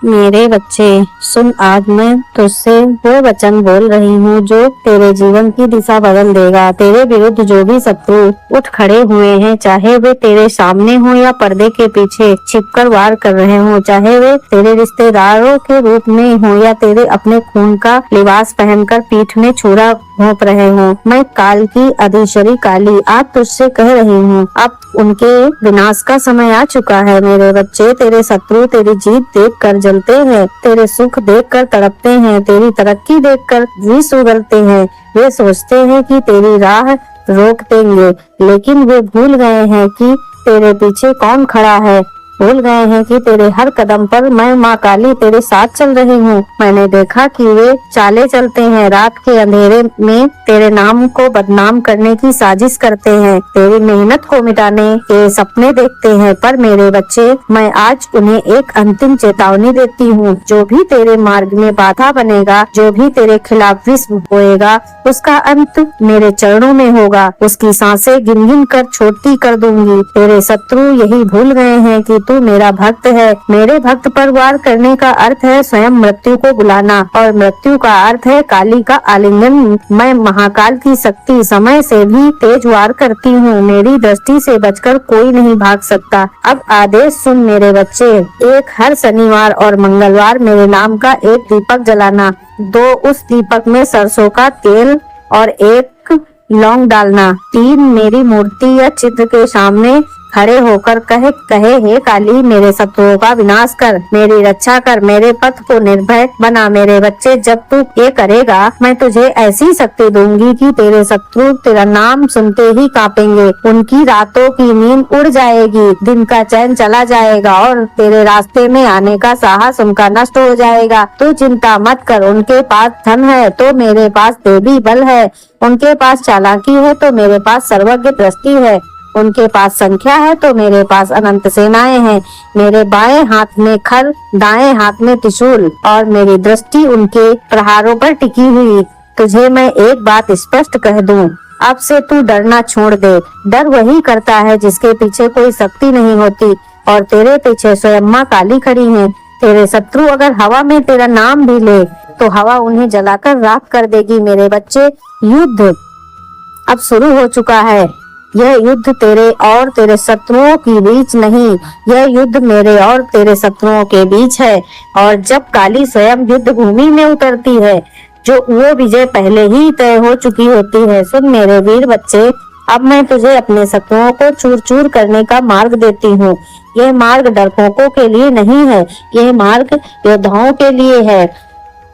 मेरे बच्चे सुन, आज मैं तुझसे वो वचन बोल रही हूँ जो तेरे जीवन की दिशा बदल देगा। तेरे विरुद्ध जो भी शत्रु उठ खड़े हुए हैं, चाहे वे तेरे सामने हो या पर्दे के पीछे छिपकर वार कर रहे हो, चाहे वे तेरे रिश्तेदारों के रूप में हो या तेरे अपने खून का लिबास पहनकर पीठ में छुरा घोंप रहे हो, मैं काल की अधीश्वरी काली आज तुझसे कह रही हूँ, अब उनके विनाश का समय आ चुका है। मेरे बच्चे, तेरे शत्रु तेरी जीत देखकर जलते हैं, तेरे सुख देखकर तड़पते हैं, तेरी तरक्की देखकर विष उगलते हैं। वे सोचते हैं कि तेरी राह रोक देंगे, लेकिन वे भूल गए हैं कि तेरे पीछे कौन खड़ा है। भूल गए हैं कि तेरे हर कदम पर मैं माँ काली तेरे साथ चल रही हूँ। मैंने देखा कि वे चाले चलते हैं, रात के अंधेरे में तेरे नाम को बदनाम करने की साजिश करते हैं, तेरी मेहनत को मिटाने के सपने देखते हैं। पर मेरे बच्चे, मैं आज उन्हें एक अंतिम चेतावनी देती हूँ। जो भी तेरे मार्ग में बाधा बनेगा, जो भी तेरे खिलाफ विष बोएगा, उसका अंत मेरे चरणों में होगा। उसकी सांसें गिन गिन कर छोटी कर दूंगी। तेरे शत्रु यही भूल गए हैं कि तू मेरा भक्त है। मेरे भक्त पर वार करने का अर्थ है स्वयं मृत्यु को बुलाना, और मृत्यु का अर्थ है काली का आलिंगन। मैं महाकाल की शक्ति समय से भी तेज वार करती हूँ। मेरी दृष्टि से बचकर कोई नहीं भाग सकता। अब आदेश सुन मेरे बच्चे, एक हर शनिवार और मंगलवार मेरे नाम का एक दीपक जलाना, 2 उस दीपक में सरसों का तेल और 1 लौंग डालना, 3 मेरी मूर्ति या चित्र के सामने खड़े होकर कहे हे काली, मेरे शत्रुओं का विनाश कर, मेरी रक्षा कर, मेरे पथ को निर्भय बना। मेरे बच्चे, जब तू ये करेगा, मैं तुझे ऐसी शक्ति दूंगी कि तेरे शत्रु तेरा नाम सुनते ही कांपेंगे। उनकी रातों की नींद उड़ जाएगी, दिन का चैन चला जाएगा और तेरे रास्ते में आने का साहस उनका नष्ट हो जाएगा। तू चिंता मत कर, उनके पास धन है तो मेरे पास देवी बल है, उनके पास चालाकी है तो मेरे पास सर्वज्ञ दृष्टि है, उनके पास संख्या है तो मेरे पास अनंत सेनाएं हैं। मेरे बाएं हाथ में खर, दाएं हाथ में त्रिशूल, और मेरी दृष्टि उनके प्रहारों पर टिकी हुई। तुझे मैं एक बात स्पष्ट कह दूं, अब से तू डरना छोड़ दे। डर वही करता है जिसके पीछे कोई शक्ति नहीं होती, और तेरे पीछे स्वयं माँ काली खड़ी है। तेरे शत्रु अगर हवा में तेरा नाम भी ले तो हवा उन्हें जलाकर राख कर देगी। मेरे बच्चे, युद्ध अब शुरू हो चुका है। यह युद्ध तेरे और तेरे शत्रुओं के बीच नहीं, यह युद्ध मेरे और तेरे शत्रुओं के बीच है। और जब काली स्वयं युद्ध भूमि में उतरती है, जो वो विजय पहले ही तय हो चुकी होती है। सुन मेरे वीर बच्चे, अब मैं तुझे अपने शत्रुओं को चूर चूर करने का मार्ग देती हूँ। यह मार्ग डरपोकों के लिए नहीं है, यह मार्ग योद्धाओं के लिए है,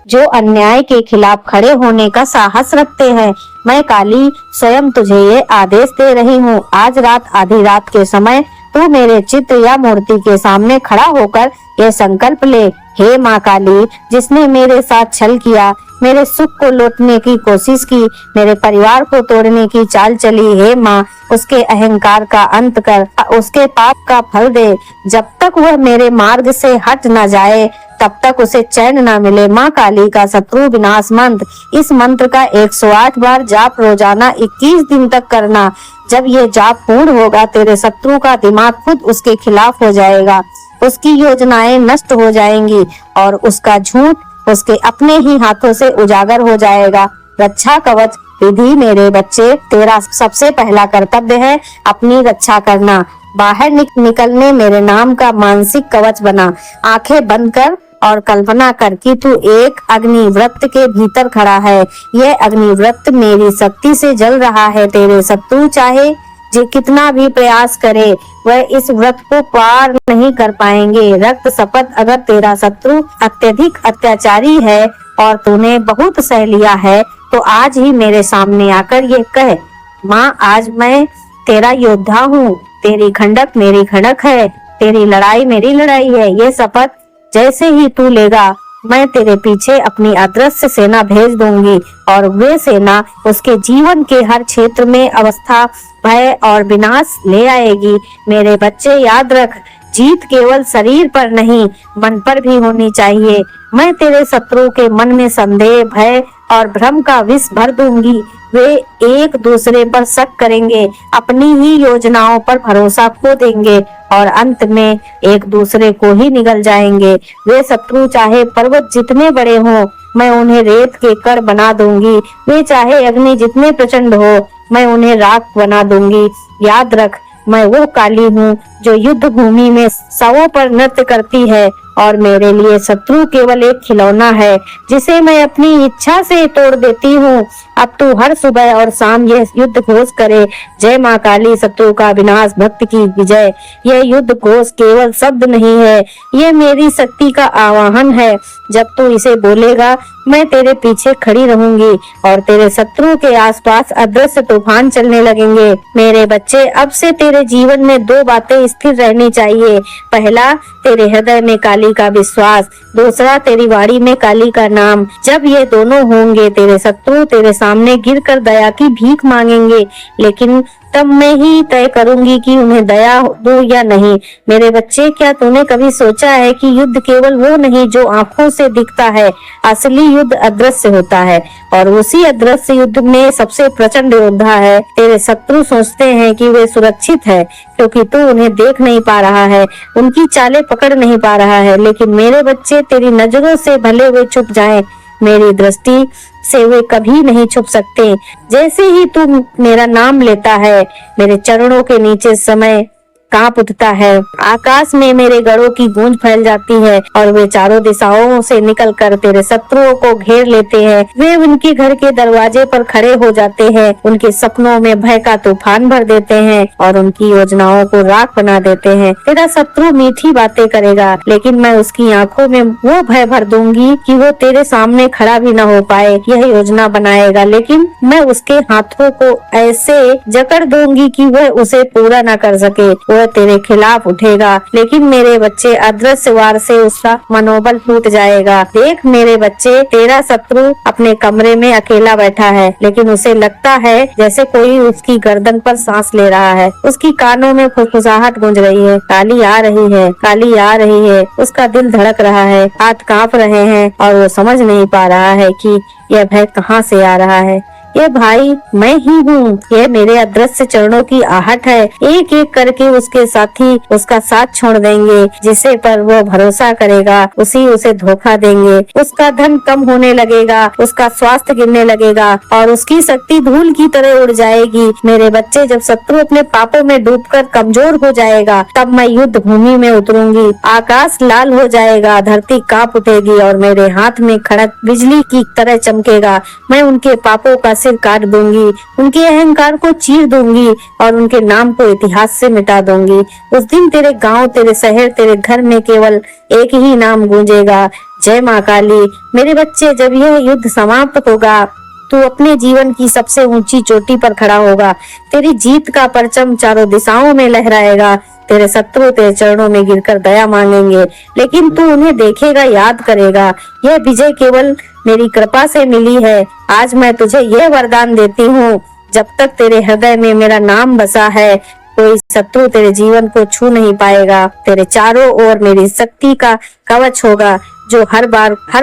जो अन्याय के खिलाफ खड़े होने का साहस रखते हैं। मैं काली स्वयं तुझे ये आदेश दे रही हूँ। आज रात आधी रात के समय तू मेरे चित्र या मूर्ति के सामने खड़ा होकर ये संकल्प ले, हे माँ काली, जिसने मेरे साथ छल किया, मेरे सुख को लूटने की कोशिश की, मेरे परिवार को तोड़ने की चाल चली, हे माँ, उसके अहंकार का अंत कर, उसके पाप का फल दे। जब तक वह मेरे मार्ग से हट न जाए तब तक उसे चैन न मिले। माँ काली का शत्रु विनाश मंत्र, इस मंत्र का 108 बार जाप रोजाना 21 दिन तक करना। जब ये जाप पूर्ण होगा, तेरे शत्रु का दिमाग खुद उसके खिलाफ हो जाएगा, उसकी योजनाएं नष्ट हो जाएंगी और उसका झूठ उसके अपने ही हाथों से उजागर हो जाएगा। रक्षा कवच विधि मेरे बच्चे, तेरा सबसे पहला कर्तव्य है अपनी रक्षा करना। बाहर निकलने मेरे नाम का मानसिक कवच बना। आंखें बंद कर और कल्पना कर कि तू एक अग्निवृत्त के भीतर खड़ा है। यह अग्निवृत्त मेरी शक्ति से जल रहा है। तेरे शत्रु चाहे जो कितना भी प्रयास करे, वह इस व्रत को पार नहीं कर पाएंगे। रक्त शपथ, अगर तेरा शत्रु अत्यधिक अत्याचारी है और तूने बहुत सह लिया है, तो आज ही मेरे सामने आकर ये कह, माँ, आज मैं तेरा योद्धा हूँ, तेरी खंडक मेरी खंडक है, तेरी लड़ाई मेरी लड़ाई है। ये शपथ जैसे ही तू लेगा, मैं तेरे पीछे अपनी अदृश्य सेना भेज दूंगी और वे सेना उसके जीवन के हर क्षेत्र में अवस्था, भय और विनाश ले आएगी। मेरे बच्चे, याद रख, जीत केवल शरीर पर नहीं, मन पर भी होनी चाहिए। मैं तेरे शत्रु के मन में संदेह, भय और भ्रम का विष भर दूंगी। वे एक दूसरे पर शक करेंगे, अपनी ही योजनाओं पर भरोसा खो देंगे और अंत में एक दूसरे को ही निगल जाएंगे। वे शत्रु चाहे पर्वत जितने बड़े हों, मैं उन्हें रेत के कण बना दूंगी। वे चाहे अग्नि जितने प्रचंड हो, मैं उन्हें राख बना दूंगी। याद रख, मैं वो काली हूँ जो युद्ध भूमि में शवों पर नृत्य करती है और मेरे लिए शत्रु केवल एक खिलौना है जिसे मैं अपनी इच्छा से तोड़ देती हूँ। अब तू हर सुबह और शाम यह युद्ध घोष करे, जय माँ काली, शत्रु का विनाश, भक्त की विजय। यह युद्ध घोष केवल शब्द नहीं है, ये मेरी शक्ति का आवाहन है। जब तू इसे बोलेगा, मैं तेरे पीछे खड़ी रहूंगी और तेरे शत्रु के आसपास अदृश्य तूफान चलने लगेंगे। मेरे बच्चे, अब से तेरे जीवन में दो बातें स्थिर रहनी चाहिए। पहला, तेरे हृदय में काली का विश्वास, दूसरा तेरी वाणी में काली का नाम। जब ये दोनों होंगे, तेरे शत्रु तेरे सामने गिरकर दया की भीख मांगेंगे, लेकिन तब मैं ही तय करूंगी कि उन्हें दया दूं या नहीं। मेरे बच्चे, क्या तूने कभी सोचा है कि युद्ध केवल वो नहीं जो आंखों से दिखता है? असली युद्ध अदृश्य होता है और उसी अदृश्य युद्ध में सबसे प्रचंड योद्धा है। तेरे शत्रु सोचते हैं कि वे सुरक्षित है क्योंकि तू उन्हें देख नहीं पा रहा है, उनकी चालें पकड़ नहीं पा रहा है, लेकिन मेरे बच्चे, तेरी नजरों से भले वे छुप जाएं, मेरी दृष्टि से वे कभी नहीं छुप सकते। जैसे ही तू मेरा नाम लेता है, मेरे चरणों के नीचे समय कांप उठता है। आकाश में मेरे गढ़ों की गूंज फैल जाती है और वे चारों दिशाओं से निकलकर तेरे शत्रुओं को घेर लेते हैं। वे उनके घर के दरवाजे पर खड़े हो जाते हैं, उनके सपनों में भय का तूफान भर देते हैं और उनकी योजनाओं को राख बना देते हैं। तेरा शत्रु मीठी बातें करेगा, लेकिन मैं उसकी आंखों में वो भय भर दूंगी कि वो तेरे सामने खड़ा भी न हो पाए। यह योजना बनाएगा, लेकिन मैं उसके हाथों को ऐसे जकड़ दूंगी कि वह उसे पूरा न कर सके। वह तेरे खिलाफ उठेगा, लेकिन मेरे बच्चे, अदृश्य वार से उसका मनोबल टूट जाएगा। देख मेरे बच्चे, तेरा शत्रु अपने कमरे में अकेला बैठा है, लेकिन उसे लगता है जैसे कोई उसकी गर्दन पर सांस ले रहा है। उसकी कानों में फुसफुसाहट गूंज रही है, काली आ रही है, काली आ रही है। उसका दिल धड़क रहा है, हाथ कांप रहे हैं और वो समझ नहीं पा रहा है कि यह भय कहाँ से आ रहा है। ये भाई मैं ही हूँ, ये मेरे अदृश्य चरणों की आहट है। एक एक करके उसके साथी उसका साथ छोड़ देंगे, जिसे पर वो भरोसा करेगा उसी उसे धोखा देंगे। उसका धन कम होने लगेगा, उसका स्वास्थ्य गिरने लगेगा और उसकी शक्ति धूल की तरह उड़ जाएगी। मेरे बच्चे, जब शत्रु अपने पापों में डूबकर कमजोर हो जाएगा, तब मैं युद्ध भूमि में उतरूंगी। आकाश लाल हो जाएगा, धरती कांप उठेगी और मेरे हाथ में खड़क बिजली की तरह चमकेगा। मैं उनके पापों का सिर काट दूंगी, उनके अहंकार को चीर दूंगी और उनके नाम को इतिहास से मिटा दूंगी। उस दिन तेरे गांव, तेरे शहर, तेरे घर में केवल एक ही नाम गूंजेगा, जय माँ काली। मेरे बच्चे, जब यह युद्ध समाप्त होगा, तू अपने जीवन की सबसे ऊंची चोटी पर खड़ा होगा। तेरी जीत का परचम चारों दिशाओं में लहराएगा। तेरे शत्रु तेरे चरणों में गिरकर दया मांगेंगे, लेकिन तू उन्हें देखेगा, याद करेगा, यह विजय केवल मेरी कृपा से मिली है। आज मैं तुझे यह वरदान देती हूँ, जब तक तेरे हृदय में मेरा नाम बसा है, कोई शत्रु तेरे जीवन को छू नहीं पाएगा। तेरे चारों ओर मेरी शक्ति का कवच होगा जो हर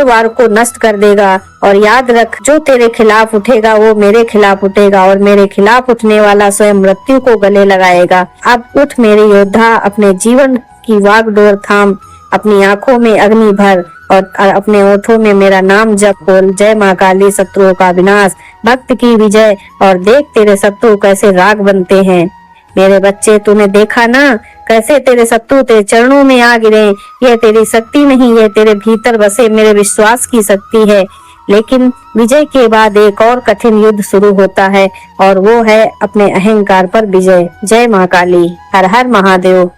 वार को नष्ट कर देगा। और याद रख, जो तेरे खिलाफ उठेगा वो मेरे खिलाफ उठेगा और मेरे खिलाफ उठने वाला स्वयं मृत्यु को गले लगाएगा। अब उठ मेरे योद्धा, अपने जीवन की वागडोर थाम, अपनी आंखों में अग्नि भर और अपने ओठों में मेरा नाम जप बोल, जय माँ काली, शत्रुओं का विनाश, भक्त की विजय। और देख तेरे शत्रु कैसे राग बनते हैं। मेरे बच्चे, तूने देखा ना कैसे तेरे शत्रु तेरे चरणों में आ गिरे। यह तेरी शक्ति नहीं, यह तेरे भीतर बसे मेरे विश्वास की शक्ति है। लेकिन विजय के बाद एक और कठिन युद्ध शुरू होता है और वो है अपने अहंकार पर विजय। जय माँ काली, हर हर महादेव।